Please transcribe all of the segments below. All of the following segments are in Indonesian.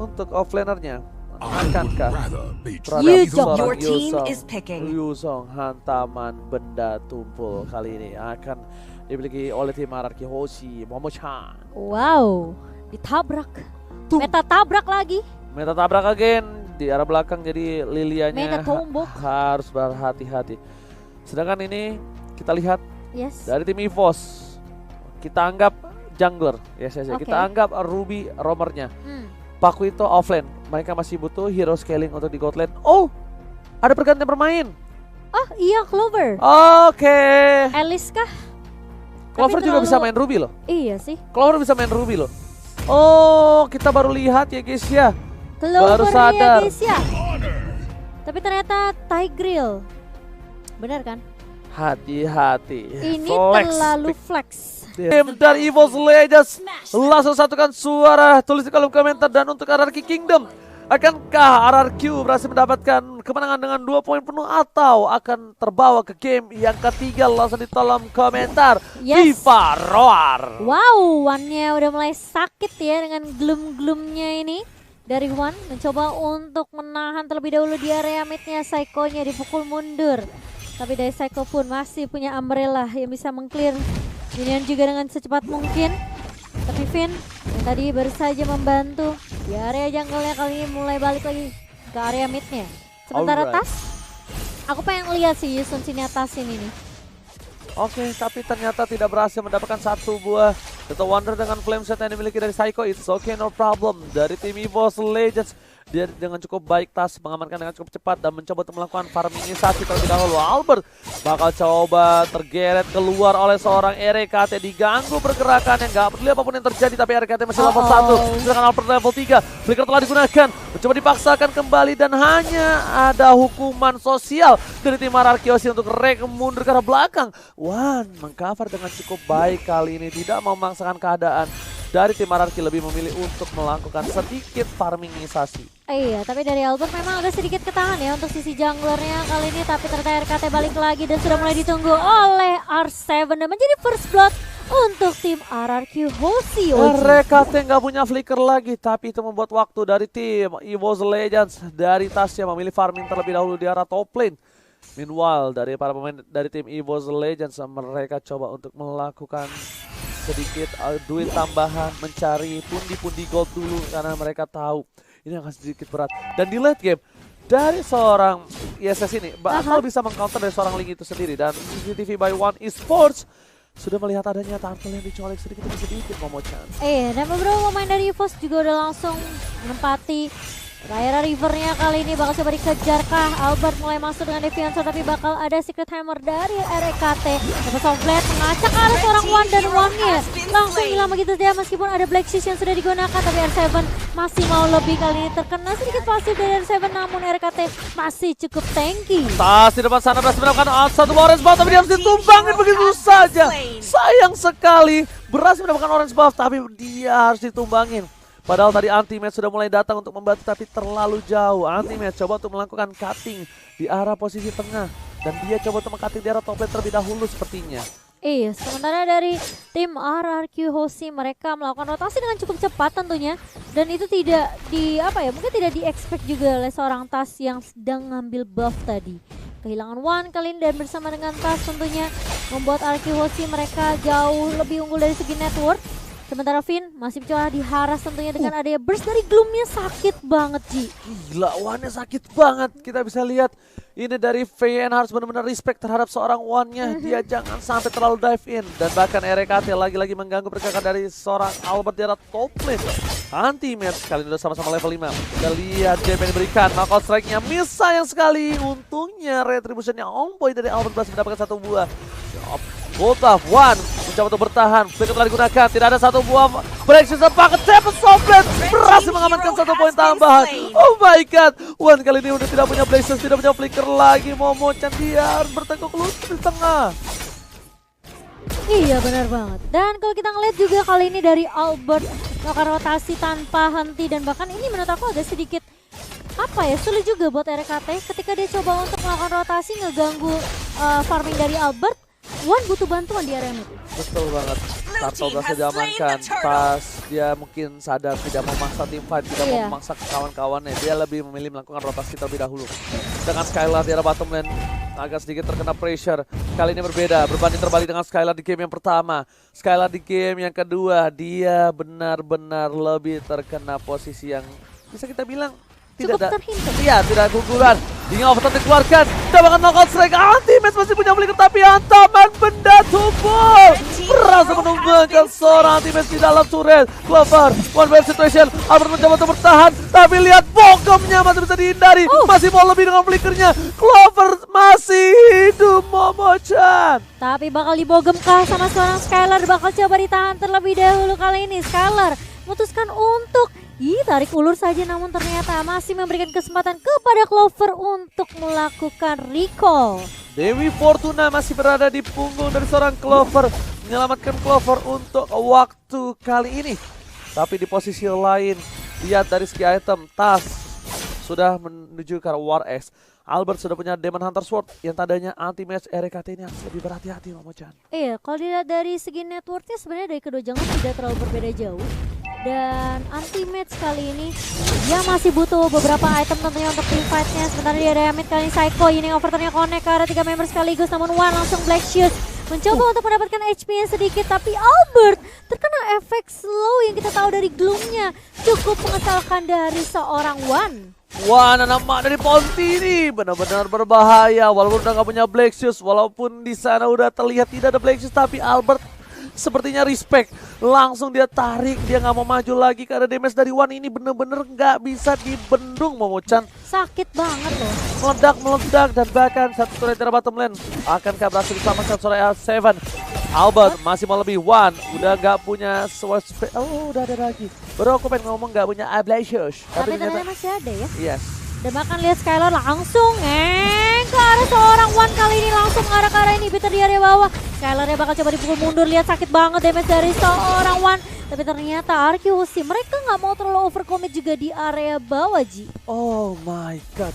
Untuk offlanernya akankah Your team is picking. Yuzong hantaman benda tumpul kali ini akan dimiliki oleh tim Ararki Hoshi Momo-chan. Wow, ditabrak. Meta tabrak lagi. Meta tabrak again di arah belakang, jadi Lilianya Meta tombok. harus berhati-hati. Sedangkan ini kita lihat dari tim EVOS, kita anggap jungler, kita anggap Ruby roamernya. Pakuito offlane, mereka masih butuh hero scaling untuk di god lane. Oh, ada pergantian bermain. Oh iya, Clover. Oke. Alice kah? Clover juga bisa main Ruby loh. Iya sih. Clover bisa main Ruby loh. Oh, kita baru lihat ya guys ya. Clover baru sadar. Ya guys ya. Tapi ternyata Tigreal. Benar kan? Hati-hati. Ini flex. terlalu flex. Tim dari EVOS Legends langsung satukan suara, tulis di kolom komentar. Dan untuk RRQ Kingdom, akankah RRQ berhasil mendapatkan kemenangan dengan 2 poin penuh atau akan terbawa ke game yang ketiga? Langsung di kolom komentar. Viva Roar. Wow, One-nya udah mulai sakit ya dengan gloom-gloomnya ini. Dari One mencoba untuk menahan terlebih dahulu di area midnya. Psycho-nya dipukul mundur, tapi dari Psycho pun masih punya Umbrella yang bisa mengclear minion juga dengan secepat mungkin. Tapi Finn yang tadi baru saja membantu di area jungle-nya kali ini mulai balik lagi ke area mid-nya. Sementara Tas, aku pengen lihat sih Yusun sini atasin ini. Oke, tapi ternyata tidak berhasil mendapatkan satu buah Data Wonder dengan flame set yang dimiliki dari Psycho. It's okay, no problem. Dari tim EVOS Legends, dia dengan cukup baik Tas mengamankan dengan cukup cepat dan mencoba untuk melakukan farmingisasi terlebih dahulu. Albert bakal coba tergeret keluar oleh seorang RKT, diganggu pergerakannya, nggak peduli apapun yang terjadi, tapi RKT masih level 1. Sedangkan Albert level 3, flicker telah digunakan, mencoba dipaksakan kembali dan hanya ada hukuman sosial dari tim RRQ Hoshi untuk rek mundur ke arah belakang. One mengcover dengan cukup baik kali ini, tidak mau memaksakan keadaan. Dari tim RRQ lebih memilih untuk melakukan sedikit farmingisasi. Iya, tapi dari Albert memang ada sedikit ketahan ya untuk sisi junglernya kali ini. Tapi ternyata RKT balik lagi dan sudah mulai ditunggu oleh R7 dan menjadi first blood untuk tim RRQ Hoshi. RKT nggak punya flicker lagi, tapi itu membuat waktu dari tim EVOS Legends. Dari Tasya memilih farming terlebih dahulu di arah top lane. Meanwhile, dari para pemain dari tim EVOS Legends, mereka coba untuk melakukan sedikit duit tambahan, mencari pundi-pundi gold dulu karena mereka tahu ini akan sedikit berat. Dan di late game dari seorang ISS ini bakal bisa mengcounter dari seorang Link itu sendiri. Dan CCTV by One Esports sudah melihat adanya turtle yang dicolek sedikit demi sedikit, Momo-chan. Dan beberapa pemain dari EVOS juga udah langsung menempati daerah rivernya kali ini. Bakal coba dikejarkah? Albert mulai masuk dengan Deviancer, tapi bakal ada Secret Hammer dari RKT. Dapat softblade mengacak ke arah seorang One dan One-nya langsung hilang begitu saja meskipun ada Black Shish yang sudah digunakan. Tapi R7 masih mau lebih, kali ini terkena sedikit pasif dari R7, namun RKT masih cukup tanky. Tas di depan sana berhasil mendapatkan satu orange buff, tapi dia harus ditumbangin begitu saja. Sayang sekali, berhasil mendapatkan orange buff tapi dia harus ditumbangin. Padahal tadi Anti-Match sudah mulai datang untuk membantu, tapi terlalu jauh. Anti-Match coba untuk melakukan cutting di arah posisi tengah. Dan dia coba untuk meng-cutting di arah top lane terlebih dahulu sepertinya. Iya, sementara dari tim RRQ Hoshi mereka melakukan rotasi dengan cukup cepat tentunya. Dan itu tidak mungkin tidak di-expect juga oleh seorang Tas yang sedang ngambil buff tadi. Kehilangan One kali ini dan bersama dengan Tas tentunya membuat RRQ Hoshi mereka jauh lebih unggul dari segi network. Sementara Finn masih mencoba diharas tentunya dengan adanya burst dari gloomnya. Sakit banget Ji. Gila, One-nya sakit banget. Kita bisa lihat ini dari VN harus benar-benar respect terhadap seorang One-nya. Dia jangan sampai terlalu dive in. Dan bahkan RKT lagi-lagi mengganggu pergerakan dari seorang Albert di arah top lane. Anti-Match kali ini udah sama-sama level 5. Kita lihat JP yang diberikan, knockout strike-nya miss sayang sekali. Untungnya retribution-nya on point dari Albert berhasil mendapatkan satu buah. Volta One mencoba untuk bertahan, flicker telah digunakan, tidak ada satu buah breakshoot sepaket, Seven Softblade berhasil mengamankan satu poin tambahan. Oh my god, One kali ini udah tidak punya breakshoot, tidak punya flicker lagi. Momo-chan dia harus bertekuk lutut di tengah. Iya benar banget. Dan kalau kita ngeliat juga kali ini dari Albert melakukan rotasi tanpa henti, dan bahkan ini menurut aku agak sedikit sulit juga buat RKT ketika dia coba untuk melakukan rotasi ngeganggu farming dari Albert. One butuh bantuan di area mid. Betul banget. Turtle berhasil diamankan. Pas dia mungkin sadar tidak memaksa tim fight, tidak mau memaksa kawan-kawannya. Dia lebih memilih melakukan rotasi terlebih dahulu. Dengan Skylar di arah bottom lane agak sedikit terkena pressure. Kali ini berbeda, berbanding terbalik dengan Skylar di game yang pertama. Skylar di game yang kedua, dia benar-benar lebih terkena posisi yang bisa kita bilang tidak ada, iya tidak keunggulan. Hingga overtime dikeluarkan, tembakan knockout strike. Anti-Match masih punya flicker tapi hantaman benda tubuh berhasil menumbangkan seorang Anti-Match di dalam turret. Clover, one way situation, Albert mencoba untuk bertahan, tapi lihat bokomnya masih bisa dihindari. Masih mau lebih dengan flickernya. Clover masih hidup, Momo-chan. Tapi bakal dibogem kah sama seorang Skylar, bakal coba ditahan terlebih dahulu kali ini. Skylar memutuskan untuk tarik ulur saja, namun ternyata masih memberikan kesempatan kepada Clover untuk melakukan recall. Dewi Fortuna masih berada di punggung dari seorang Clover, menyelamatkan Clover untuk waktu kali ini. Tapi di posisi lain, lihat dari segi item, Tas sudah menuju ke War X. Albert sudah punya Demon Hunter Sword yang tandanya anti-match RKT ini harus lebih berhati-hati, Momo-chan. Iya, kalau dilihat dari segi networknya sebenarnya dari kedua jungle tidak terlalu berbeda jauh. Dan anti-match kali ini dia masih butuh beberapa item tentunya untuk team fight-nya. Sementara di area mid kali ini Psycho, ini overturn-nya connect ke arah 3 member sekaligus. Namun One langsung Black Shoes mencoba untuk mendapatkan HP-nya sedikit. Tapi Albert terkena efek slow yang kita tahu dari Gloom-nya. Cukup mengesalkan dari seorang One. Wah, nama dari Ponti ini benar-benar berbahaya. Walaupun udah gak punya Black Shoes, walaupun di sana udah terlihat tidak ada Black Shoes, tapi Albert sepertinya respect, langsung dia tarik, dia nggak mau maju lagi karena damage dari One ini bener-bener nggak bisa dibendung, Momo-chan. Sakit banget loh. Meledak dan bahkan satu turret dari bottom lane akankah berhasil diselamatkan oleh R7. Albert masih mau lebih, One udah nggak punya sword spray. Oh, udah ada lagi. Baru aku pengen ngomong nggak punya Ablasius. Tapi ternyata masih ada ya. Yes. Dan bahkan lihat Skylar langsung ke arah seorang One kali ini, langsung ke arah inhibitor di area bawah. Skylarnya bakal coba dipukul mundur, lihat sakit banget damage dari seorang One. Tapi ternyata Arkeosi mereka nggak mau terlalu overcommit juga di area bawah, Ji. Oh my god.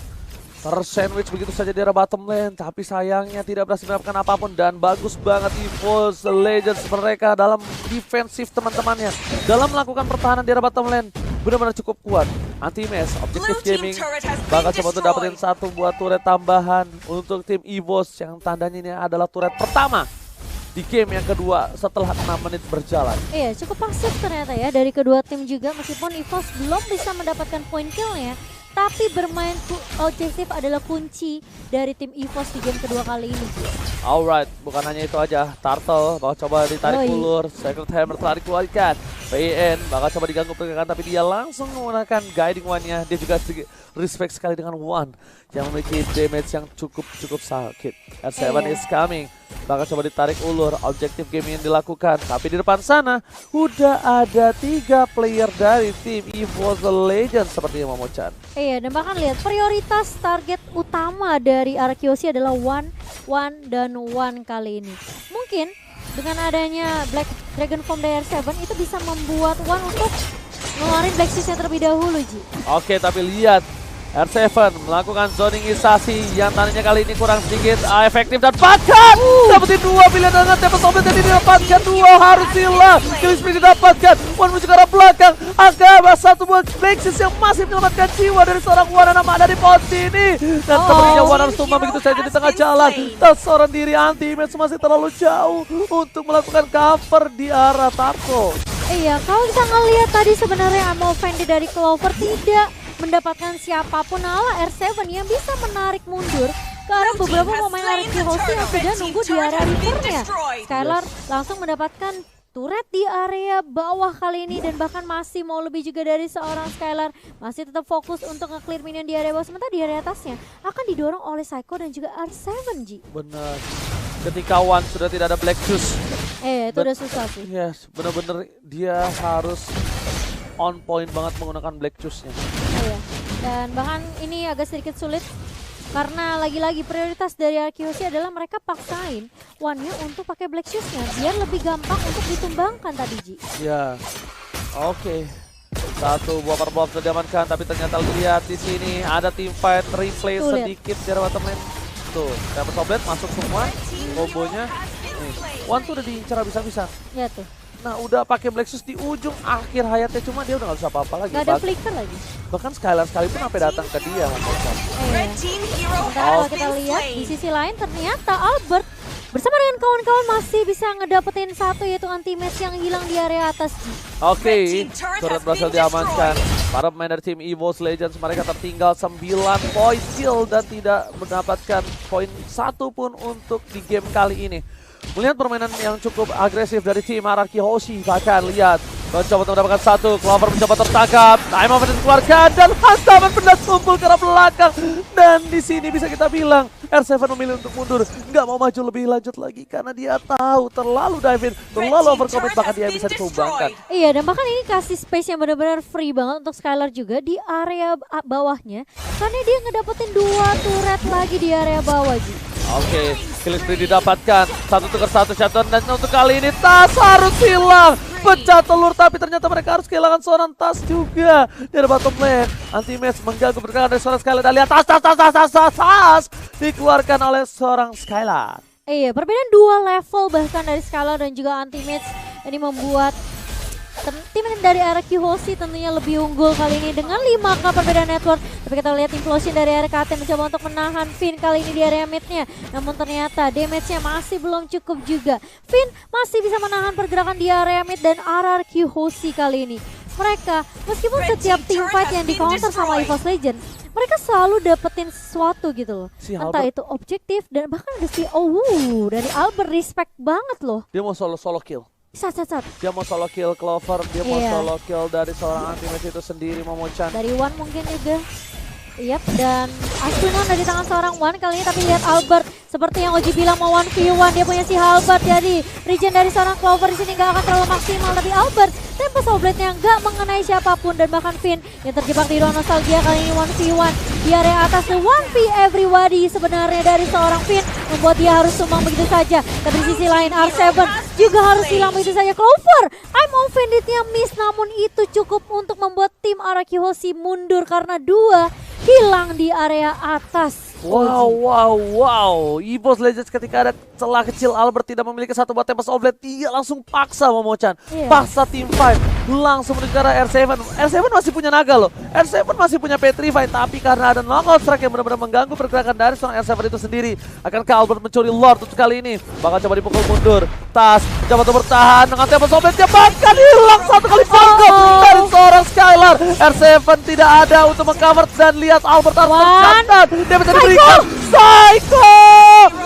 Tersandwich begitu saja di arah bottom lane, tapi sayangnya tidak berhasil mendapatkan apapun. Dan bagus banget EVOS Legends mereka dalam defensif teman-temannya, dalam melakukan pertahanan di arah bottom lane. Benar-benar cukup kuat. Anti-Match, Objective Gaming bakal coba untuk dapetin satu buah turret tambahan untuk tim EVOS yang tandanya ini adalah turret pertama di game yang kedua setelah 6 menit berjalan. Iya, cukup pasif ternyata ya dari kedua tim juga, meskipun EVOS belum bisa mendapatkan point kill-nya. Tapi bermain objektif adalah kunci dari tim EVOS di game kedua kali ini. Alright, bukan hanya itu aja. Turtle bakal coba ditarik ulur, Sacred Hammer telah dikeluarkan. PN bakal coba diganggu pergerakan, tapi dia langsung menggunakan Guiding One-nya. Dia juga sedikit respect sekali dengan One yang memiliki damage yang cukup sakit. R7 is coming. Bakal coba ditarik ulur, objektif game yang dilakukan. Tapi di depan sana udah ada 3 player dari tim EVOS Legends seperti yang Momo-chan. Iya, dan bahkan lihat prioritas target utama dari Arkeosi adalah One dan One kali ini. Mungkin dengan adanya Black Dragon Form dari R7 itu bisa membuat One untuk ngeluarin Black Shoes-nya terlebih dahulu, Ji. Oke, tapi lihat R7 melakukan zoningisasi yang tadinya kali ini kurang sedikit efektif dan bahkan dapetin 2 pilihan dengan Tempest Oblate yang didapatkan 2 harus hilang. Kill spree didapatkan, One menuju ke arah belakang. Agak satu buat Black Shoes yang masih menyelamatkan jiwa dari seorang One nama dari Ponti ini. Dan sepertinya One harus tumbang begitu saja di tengah jalan. Dan seorang diri Anti-Match masih terlalu jauh untuk melakukan cover di arah Tarko. Iya, kalau kita ngelihat tadi sebenarnya Ammo Fendi dari Clover tidak mendapatkan siapapun ala R7 yang bisa menarik mundur ke arah beberapa pemain Arkeosi yang sudah nunggu di area rivernya. Skylar langsung mendapatkan turret di area bawah kali ini dan bahkan masih mau lebih juga dari seorang Skylar. Masih tetap fokus untuk nge-clear minion di area bawah, sementara di area atasnya akan didorong oleh Psycho dan juga R7, Ji. Benar. Ketika One sudah tidak ada Black Shoes. Itu udah susah sih. Yes, benar-benar dia harus on point banget menggunakan Black Shoes-nya. Iya. Dan bahkan ini agak sedikit sulit karena lagi-lagi prioritas dari Arkeosi adalah mereka paksain One-nya untuk pakai Black Shoes-nya biar lebih gampang untuk ditumbangkan tadi, Ji. Ya. Oke. Satu buah purple sudah diamankan, tapi ternyata lihat di sini ada team fight replay sedikit dari bottom lane. Tuh, Tempest Oblate masuk semua kombonya. Nih, One tuh udah diincar habis-habisan. Ya tuh. Nah udah pakai Black Shoes di ujung akhir hayatnya, cuma dia udah gak bisa apa-apa lagi. Gak ada flicker lagi. Bahkan Skylar sekalipun sampai datang ke dia. Red team hero Sementara kalau has kita been lihat di slain. sisi lain ternyata Albert bersama dengan kawan-kawan masih bisa ngedapetin satu, yaitu anti-match yang hilang di area atas. Oke, turret berhasil diamankan. Para pemain dari tim EVOS Legends mereka tertinggal 9 poin kill dan tidak mendapatkan poin satu pun untuk di game kali ini. Melihat permainan yang cukup agresif dari tim Araki Hoshi, bahkan lihat mencoba untuk mendapatkan satu, Clover mencoba tertangkap, time of dikeluarkan dan hantaman benda tumpul ke arah belakang. Dan di sini bisa kita bilang R7 memilih untuk mundur, nggak mau maju lebih lanjut lagi karena dia tahu terlalu dive in, terlalu overcommit, bahkan dia bisa ditumbangkan. Iya, dan bahkan ini kasih space yang benar-benar free banget untuk Skylar juga di area bawahnya, karena dia ngedapetin 2 turret lagi di area bawah, Ji. Oke, kill spree didapatkan. 1 tukar 1 shutdown dan untuk kali ini Tas harus hilang. Pecah telur, tapi ternyata mereka harus kehilangan seorang Tas juga. Dari bottom lane, anti-match mengganggu pergerakan dari seorang Skylar. Dan lihat Tas dikeluarkan oleh seorang Skylar. Iya, perbedaan 2 level bahkan dari Skylar dan juga anti-match. Ini membuat tim dari RQ Hoshi tentunya lebih unggul kali ini dengan 5k perbedaan network. Tapi kita lihat implosion dari RKT mencoba untuk menahan Finn kali ini di area mid-nya. Namun ternyata damage-nya masih belum cukup juga. Finn masih bisa menahan pergerakan di area mid dan RRQ Hoshi kali ini. Mereka, meskipun setiap team fight yang di counter sama EVOS Legends, mereka selalu dapetin sesuatu gitu loh. Entah itu objektif dan bahkan ada si dari Albert, respect banget loh. Dia mau solo kill. Sat. Dia mau solo kill Clover, dia mau solo kill dari seorang anti-match itu sendiri, Momo-chan. Dari Wan mungkin juga. Yap, dan Asuna ada di tangan seorang Wan kali ini, tapi lihat Albert seperti yang Oji bilang mau 1v1, dia punya si Halberd, jadi regen dari seorang Clover di sini nggak akan terlalu maksimal, tapi Albert Tempest Oblate-nya nggak mengenai siapapun dan bahkan Finn yang terjebak di ruang nostalgia kali ini 1v1 di area atas, the 1v everybody sebenarnya dari seorang Finn membuat dia harus tumbang begitu saja. Tapi di sisi lain R7 juga harus hilang begitu saja. Clover, I'm offended-nya miss, namun itu cukup untuk membuat tim Araki Hoshi mundur karena 2 hilang di area atas. Wow. EVOS Legends ketika ada celah kecil, Albert tidak memiliki satu buat Tempest Oblate, dia langsung paksa Momo-chan. Paksa team fight, langsung menuju ke arah R7. R7 masih punya naga loh. R7 masih punya Petrify, tapi karena ada knockout strike yang benar-benar mengganggu pergerakan dari seorang R7 itu sendiri. Akankah Albert mencuri Lord untuk kali ini? Bakal coba dipukul mundur. Tas mencoba untuk bertahan dengan Tempest Oblate, dia bahkan hilang satu kali panggung dari seorang Skylar. R7 tidak ada untuk mengcover dan lihat Albert harus mencatat. Dia bisa diberikan Psycho!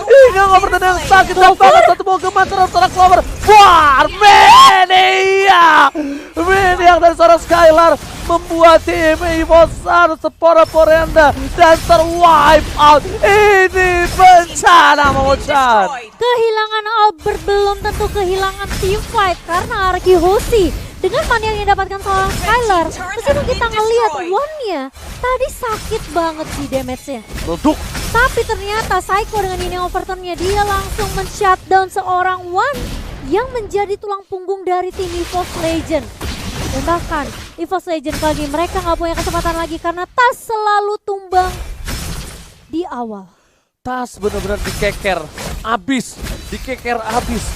Hingga Clover yang sakit dan banget satu mau geman terhadap seorang Clover. Wah, Maniac dari seorang Skylar membuat tim EVOS harus sepora-porenda dan terwipe out. Ini bencana, Momo-chan. Kehilangan Albert belum tentu kehilangan team fight karena Araki Hoshi dengan mana yang didapatkan seorang Skylar. Meskipun kita ngelihat one-nya tadi sakit banget sih damage-nya. Duduk. Tapi ternyata Psycho dengan ini overturn-nya dia langsung men-shutdown seorang One yang menjadi tulang punggung dari tim EVOS Legends. Dan bahkan EVOS Legends lagi mereka nggak punya kesempatan lagi karena Tas selalu tumbang di awal. Tas benar-benar dikeker abis.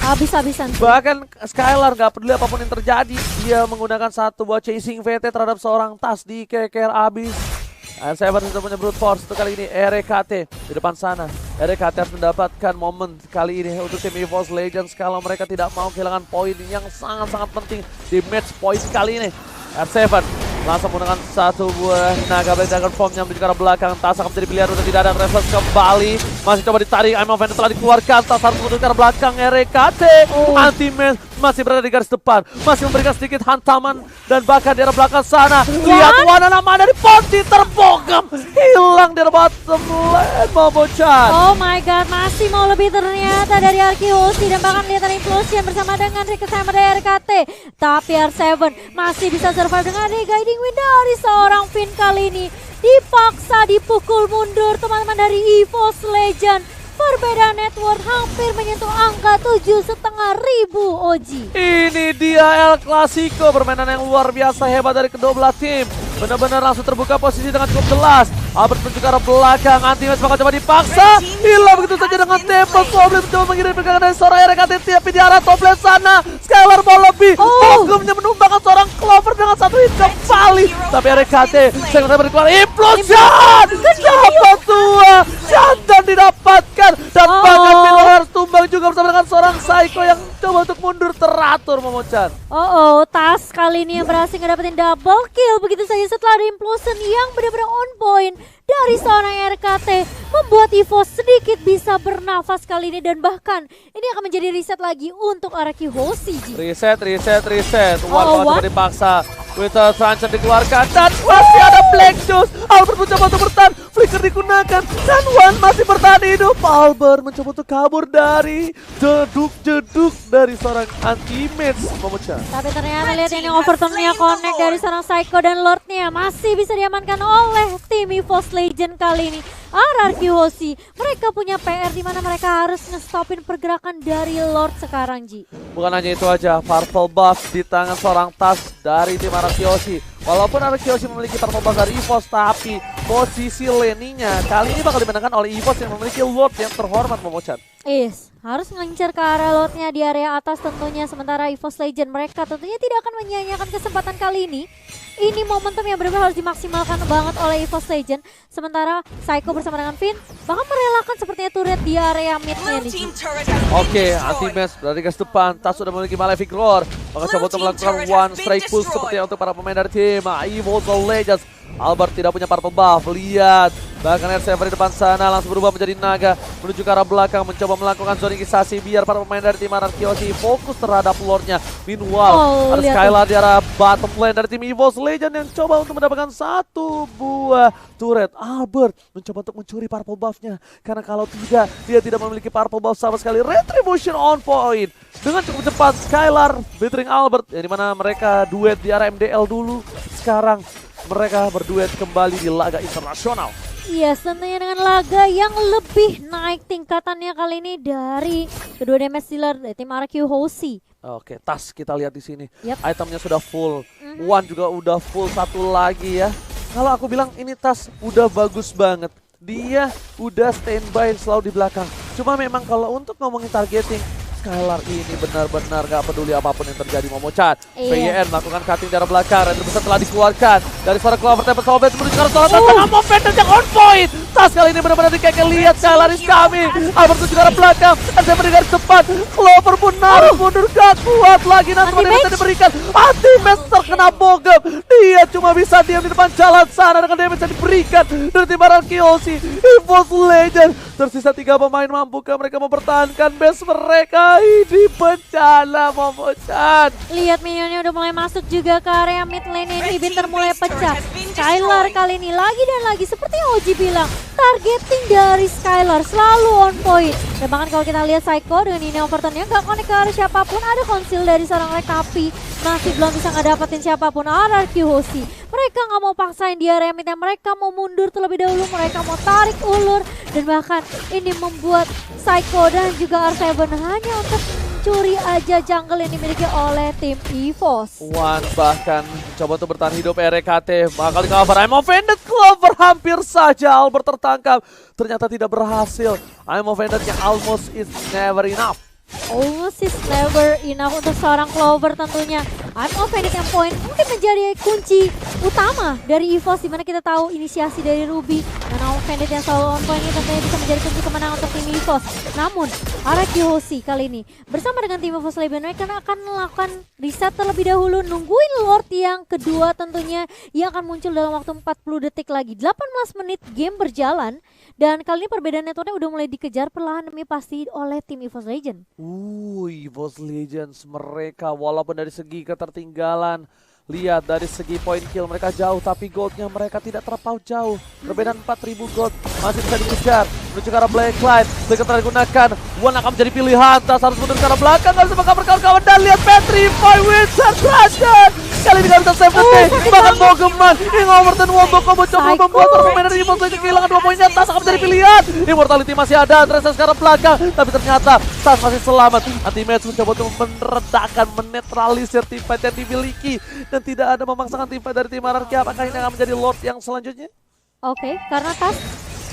Habis-habisan. Bahkan Skylar nggak peduli apapun yang terjadi, dia menggunakan satu buat chasing VT terhadap seorang Tas, dikeker abis. R7 sudah punya brute force untuk kali ini. RKT di depan sana. RKT harus mendapatkan momen kali ini untuk tim EVOS Legends kalau mereka tidak mau kehilangan poin yang sangat-sangat penting di match point kali ini. R7 langsung menggunakan satu buah naga blade dagger formnya menuju ke arah belakang. Tas akan menjadi pilihan untuk tidak ada refleks kembali. Masih coba ditarik, I'm Offender telah dikeluarkan. Tas harus menuju ke arah belakang. RKT anti-man masih berada di garis depan, masih memberikan sedikit hantaman dan bahkan di arah belakang sana. Lihat Wana nama dari Ponti terbogam, hilang di bottom lane, Momo-chan. Oh my god, masih mau lebih ternyata dari Araki Hoshi dan bahkan lihat ada implosion bersama dengan Rikesama dari RKT. Tapi R7 masih bisa survive dengan guiding wind dari seorang Finn kali ini. Dipaksa dipukul mundur teman-teman dari EVOS Legends. Perbedaan network hampir menyentuh angka 7.500 Oji. Ini dia El Clasico, permainan yang luar biasa hebat dari kedua belah tim. benar-benar langsung terbuka posisi dengan cukup jelas. Albert menuju ke arah belakang, Anti-Match bakal coba dipaksa. Hilang begitu saja dengan tempo. Goblin mencoba mengirim pergerakan dari seorang RKT, tapi di arah top lane sana. Skylar mau lebih. Ogumnya menumbangkan seorang Clover dengan satu hit kembali. Tapi RKT segera berkeluar implosion. Kenapa tua? Jantan didapatkan. Dan bahkan Minwall harus tumbang juga bersama dengan seorang Psycho yang coba untuk mundur teratur, Momochan. Tas kali ini yang berhasil ngedapetin double kill begitu saja setelah ada implosion yang benar-benar on point dari seorang RKT, membuat EVOS sedikit bisa bernafas kali ini, dan bahkan ini akan menjadi reset lagi untuk Araki Hoshi. Reset. One coba dipaksa. Winter Truncheon dikeluarkan dan masih ada Black Juice. Albert mencoba untuk bertahan, flicker digunakan dan One masih bertahan hidup. Albert mencoba untuk kabur dari jeduk-jeduk dari seorang Anti-Match, Momochan. Tapi ternyata lihat ini overturn-nya connect dari seorang Psycho, dan Lord-nya masih bisa diamankan oleh tim EVOS Legend kali ini. Araki Hoshi, mereka punya PR di mana mereka harus ngestopin pergerakan dari Lord sekarang, Ji. Bukan hanya itu aja, purple buff di tangan seorang Tas dari tim Araki Hoshi. Walaupun Araki Hoshi memiliki purple buff dari EVOS, tapi posisi lane-nya kali ini bakal dimenangkan oleh EVOS yang memiliki Lord yang terhormat, Momochan. Harus ngelincar ke arah Lordnya di area atas tentunya, sementara EVOS Legend mereka tentunya tidak akan menyia-nyiakan kesempatan kali ini. Ini momentum yang benar-benar harus dimaksimalkan banget oleh EVOS Legend. Sementara Psycho bersama dengan Finn bahkan merelakan sepertinya turret di area mid-nya nih. Oke, Anti-Match berada di depan. Tas sudah memiliki Malefic Roar. Maka coba untuk melakukan one strike push sepertinya untuk para pemain dari tim EVOS Legends. Albert tidak punya purple buff, lihat. Bahkan R7 di depan sana langsung berubah menjadi naga. Menuju ke arah belakang, mencoba melakukan zoningisasi biar para pemain dari tim Araki Hoshi fokus terhadap lordnya. Meanwhile, ada Skylar di arah bottom lane dari tim EVOS Legend yang coba untuk mendapatkan satu buah turret. Albert mencoba untuk mencuri purple buffnya, karena kalau tidak, dia tidak memiliki purple buff sama sekali. Retribution on point. Dengan cukup cepat, Skylar bettering Albert, yang dimana mereka duet di arah MDL dulu. Sekarang mereka berduet kembali di laga internasional. Tentunya dengan laga yang lebih naik tingkatannya kali ini dari kedua damage dealer dari tim Araki Hoshi. Oke, Tas kita lihat di sini. Itemnya sudah full. One juga udah full, satu lagi ya. Kalau aku bilang ini Tas udah bagus banget. Dia udah standby selalu di belakang. Cuma memang kalau untuk ngomongin targeting, Skylar ini benar-benar gak peduli apapun yang terjadi, Momochan. PYN melakukan cutting dari belakang, Render besar telah dikeluarkan dari seorang Clover, tempat Sobet menuju ke arah seorang Tas tengah Momentum yang on point. Tas kali ini benar-benar dikekeh, lihat Skylar is coming. Albert menuju ke arah belakang, saya mendengar cepat. Clover pun narik mundur, gak kuat lagi. Nanti damage diberikan, Anti-Match terkena bogem. Dia cuma bisa diam di depan jalan sana dengan damage yang diberikan dari tim Araki Hoshi. EVOS Legend tersisa 3 pemain, mampukah mereka mempertahankan base mereka? Ini bencana, Momochan. Lihat minionnya udah mulai masuk juga ke area mid lane, inhibitor mulai pecah. Skylar kali ini lagi dan lagi seperti yang Oji bilang, targeting dari Skylar selalu on point. Dan bahkan kalau kita lihat Psycho dengan ini overturn-nya gak connect ke arah siapapun, ada konsil dari seorang Rekapi, masih belum bisa ngedapetin siapapun. Araki Hoshi, mereka gak mau paksain di area mid, mereka mau mundur terlebih dahulu, mereka mau tarik ulur, dan bahkan ini membuat Psycho dan juga R7 hanya untuk mencuri aja jungle yang dimiliki oleh tim EVOS. One bahkan coba untuk bertahan hidup RKT, bakal di cover. I'm offended, Clover hampir saja Albert tertangkap, ternyata tidak berhasil. I'm offended yang almost is never enough. Almost is never enough untuk seorang Clover tentunya. I'm offended yang point mungkin menjadi kunci utama dari EVOS, dimana kita tahu inisiasi dari Ruby dan I'm offended yang selalu on point ini tentunya bisa menjadi kunci kemenangan untuk tim EVOS. Namun Araki Hoshi kali ini bersama dengan tim EVOS Legend mereka akan melakukan reset terlebih dahulu, nungguin Lord yang kedua tentunya yang akan muncul dalam waktu 40 detik lagi. 18 menit game berjalan dan kali ini perbedaan networknya udah mulai dikejar perlahan demi pasti oleh tim EVOS Legend. EVOS Legends mereka walaupun dari segi ketertinggalan, lihat dari segi point kill mereka jauh, tapi goldnya mereka tidak terpaut jauh. Perbedaan 4000 gold masih bisa dikejar. Menuju ke arah Blacklight, Blacklight telah digunakan. One akan menjadi pilihan, Tas harus mundur ke arah belakang, gak bisa bakal berkawan-kawan. Dan lihat Petrify Wizard Dragon, Kali ini gak bisa save the day. Bahkan Bogeman, Hangover dan Wombo Combo coba Psycho. membuat para pemain dari EVOS Legends kehilangan 2 poinnya. Tas akan menjadi pilihan. Immortality masih ada, Andresa sekarang belakang. Tapi ternyata Tas masih selamat. Anti-Match mencoba untuk meredakan, menetralisir teamfight yang dimiliki. Dan tidak ada memaksakan teamfight dari tim RRQ. Apakah ini akan menjadi Lord yang selanjutnya? Oke, karena Tas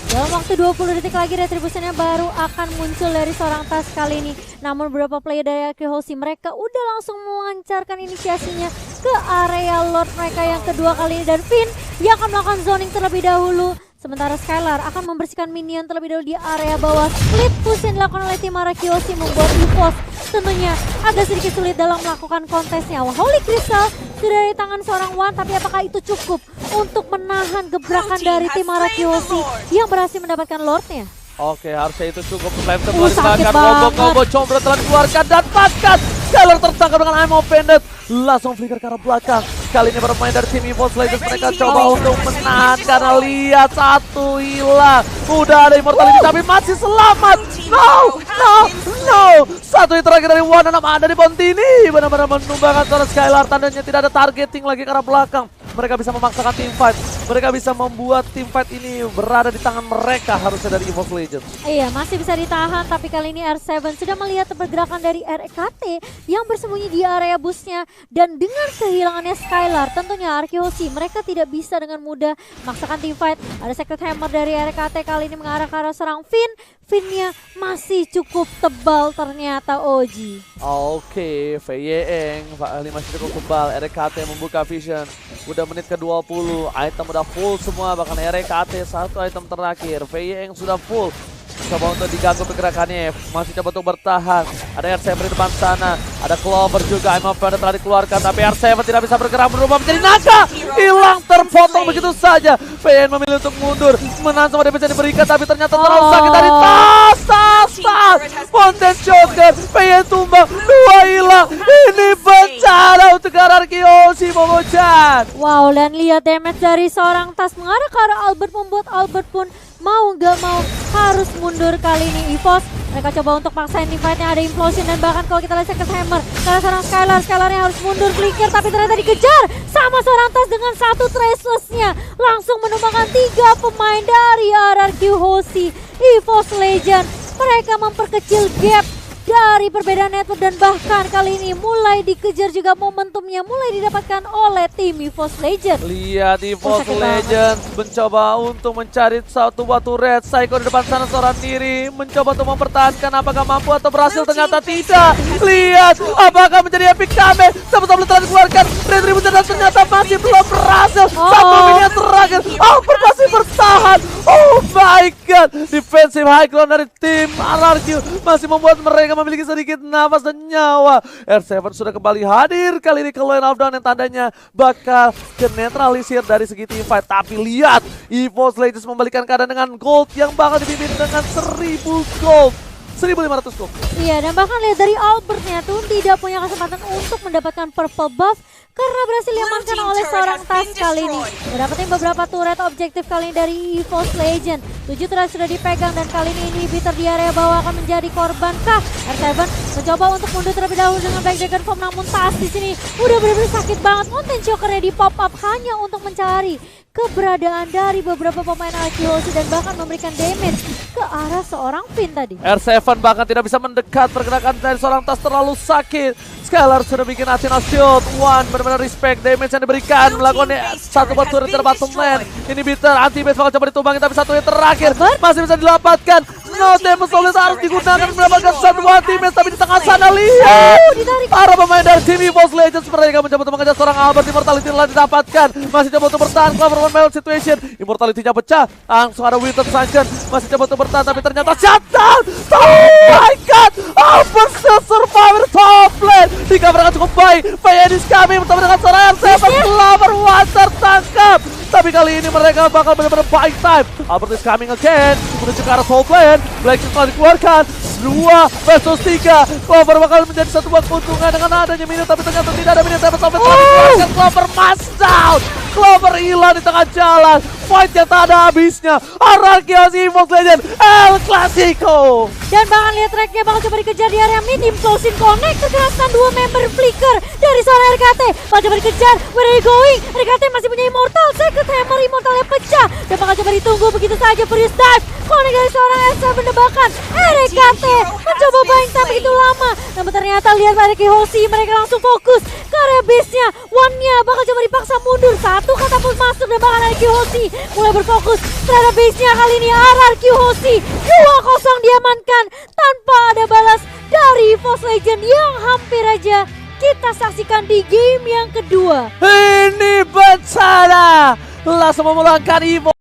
dalam waktu 20 detik lagi retribusinya baru akan muncul dari seorang Tas kali ini. Namun beberapa player dari Akihoshi mereka udah langsung melancarkan inisiasinya ke area Lord mereka yang kedua kali ini. Dan Finn yang akan melakukan zoning terlebih dahulu. Sementara Skylar akan membersihkan minion terlebih dahulu di area bawah. Split push yang dilakukan oleh tim Akihoshi membuat EVOS tentunya agak sedikit sulit dalam melakukan kontesnya. Wah, Holy Crystal sudah dari tangan seorang Wan, tapi apakah itu cukup untuk menahan gebrakan dari tim Akihoshi yang berhasil mendapatkan Lordnya? Oke, harusnya itu cukup. Flame sakit dikeluarkan, banget. Combo combro telah dikeluarkan dan bahkan Skylar tertangkap dengan ammo pendek. Langsung flicker ke arah belakang. Kali ini bermain dari tim EVOS Legends, mereka coba untuk menahan karena lihat satu hilang. Udah ada Immortality tapi masih selamat. No. Satu hit terakhir dari One ada di Bontini. Benar-benar menumbangkan seorang Skylar, tandanya tidak ada targeting lagi ke arah belakang. Mereka bisa memaksakan teamfight. Mereka bisa membuat teamfight ini berada di tangan mereka harusnya dari EVOS Legends. Iya, masih bisa ditahan, tapi kali ini R7 sudah melihat pergerakan dari RKT yang bersembunyi di area busnya. Dan dengan kehilangannya Skylar, tentunya Akihoshi mereka tidak bisa dengan mudah memaksakan teamfight. Ada Secret Hammer dari RKT kali ini mengarah ke arah serang Finn. Finnnya masih cukup tebal ternyata Oji. Oke, Feyeng, masih cukup tebal. RKT membuka vision. Udah menit ke-20, item udah full semua. Bahkan RKT satu item terakhir. Feyeng sudah full. Coba untuk diganggu pergerakannya, masih coba untuk bertahan. Ada R7 di depan sana, ada Clover juga. Imam Fender telah dikeluarkan, tapi R7 tidak bisa bergerak, berubah menjadi naga. Hilang, terpotong begitu saja. VN memilih untuk mundur, menahan semua damage yang diberikan, tapi ternyata terlalu sakit dari Tas. Fountain Joker, VN tumbang, 2 hilang. Ini bencana untuk Akihoshi, Momochan. Wow, dan lihat damage dari seorang Tas mengarah ke arah Albert, membuat Albert pun mau gak mau harus mundur kali ini. EVOS mereka coba untuk paksain teamfightnya, ada implosion dan bahkan kalau kita lihat Secret Hammer karena seorang Skylarnya harus mundur flicker, tapi ternyata dikejar sama seorang Tas dengan satu tracelessnya langsung menumbangkan 3 pemain dari RRQ Hoshi. EVOS Legend mereka memperkecil gap dari perbedaan network dan bahkan kali ini mulai dikejar juga momentumnya mulai didapatkan oleh tim EVOS Legends. Lihat EVOS Legends mencoba untuk mencari satu batu red. Psycho di depan sana seorang diri mencoba untuk mempertahankan, apakah mampu atau berhasil? Ternyata tidak. Lihat apakah menjadi epic comeback. Sama-sama telah dikeluarkan retribution dan ternyata masih belum berhasil. Satu minion terakhir, Albert masih bertahan. Oh my god, defensive high ground dari tim RRQ masih membuat mereka memiliki sedikit nafas dan nyawa. R7 sudah kembali hadir kali ini ke line of down yang tandanya bakal kenetralisir dari segi teamfight. Tapi lihat EVOS Legends membalikan keadaan dengan gold yang bakal dipimpin dengan 1000 gold. 1500 gold. Iya, dan bahkan lihat dari Albertnya tuh tidak punya kesempatan untuk mendapatkan purple buff karena berhasil diamankan oleh seorang Tas kali ini. Mendapatkan beberapa turret objektif kali ini dari EVOS Legend. 7 turret sudah dipegang dan kali ini inhibitor di area bawah akan menjadi korban kah? R7 mencoba untuk mundur terlebih dahulu dengan Black Dragon Form, namun Tas di sini udah benar-benar sakit banget. Mountain Chokernya di pop up hanya untuk mencari keberadaan dari beberapa pemain Akihoshi dan bahkan memberikan damage ke arah seorang Finn tadi. R7 bahkan tidak bisa mendekat, pergerakan dari seorang Tas terlalu sakit. Skylar sudah bikin Athena shield. One benar-benar respect damage yang diberikan, melakukan satu batu turret dari bottom lane. Inhibitor anti-base bakal coba ditumbangin, tapi satu yang terakhir masih bisa didapatkan. No damage solid harus digunakan mendapatkan satu anti-base, tapi di tengah sana lihat para pemain dari tim EVOS Legends mereka mencoba untuk mengejar seorang Albert. Immortality telah didapatkan, masih coba untuk bertahan. Clover one male situation, Immortality-nya pecah, langsung ada Winter Sunshine, masih coba untuk bertahan, tapi ternyata shutdown. Oh my god, Albert still survivor top lane. Dikabarkan cukup baik, Feyend is coming bersama dengan seorang R7. Clover one tertangkap, tapi kali ini mereka bakal benar-benar buying time. Albert is coming again, menuju ke arah top lane. Black Shield telah dikeluarkan, 2 versus 3. Clover bakal menjadi satu buah keuntungan dengan adanya minion, tapi ternyata tidak ada minion. Tapi Clover telah dikeluarkan, Clover must down. Clover hilang di tengah jalan. Fight yang tak ada habisnya. Arakios Evox Legend El Clasico. Dan bahkan lihat tracknya bakal coba dikejar di area mid. Implosion Connect terkena dua member Flicker dari seorang RKT. Bakal coba dikejar. Where are you going? RKT masih punya Immortal. Secret Hammer Immortalnya pecah. Dan bakal coba ditunggu begitu saja. Furious Dive. Connect dari seorang Elsa mendebakan. RKT mencoba bind tak begitu lama. Namun ternyata lihat pada Kihoshi. Mereka langsung fokus ke area base-nya. One-nya bakal coba dipaksa mundur. Satu katapult masuk dan bahkan ada Kihoshi mulai berfokus terhadap base-nya. Kali ini RRQ Hoshi 2-0 diamankan tanpa ada balas dari EVOS Legend yang hampir aja kita saksikan di game yang kedua. Ini bencana. Langsung memulangkan Evo.